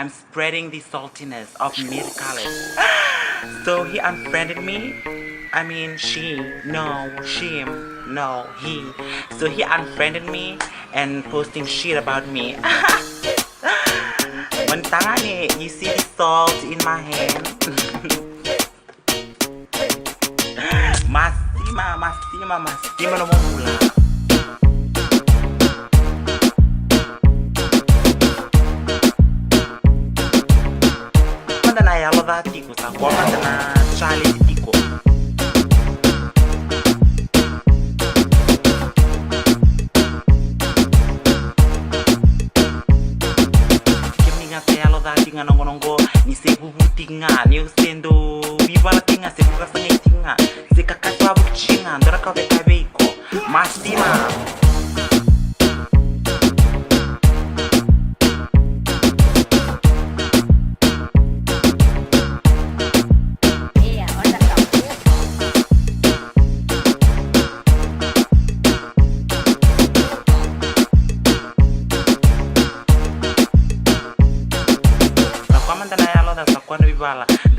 I'm spreading the saltiness of Miracales. So he unfriended me. I mean, she, no, she, no, he. So he unfriended me and posting shit about me. Montane, you see the salt in my hand? Mastima no mula. Manda na yalo da tiko sa kwa manda na chali tiko. Tinga nongo ni se bubu tinga ni usendo viva la tinga se buka sanga tinga se kakatwa buchinga ndora ka be kabeiko mastima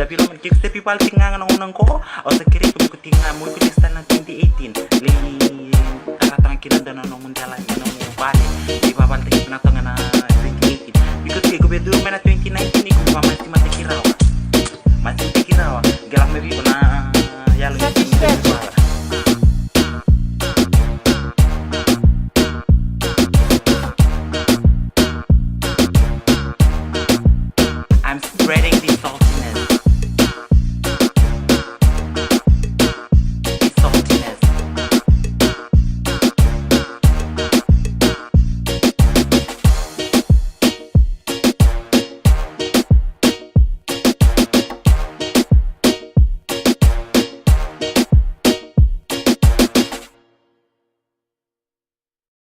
Tapi lo mencik se people tinga nang unang ko o sa kiri ko tinga mo ko lista na 2018 li karatang kilan dan nang mundala nang bali di babal tek na tanga na 2018 because ko be do na 2019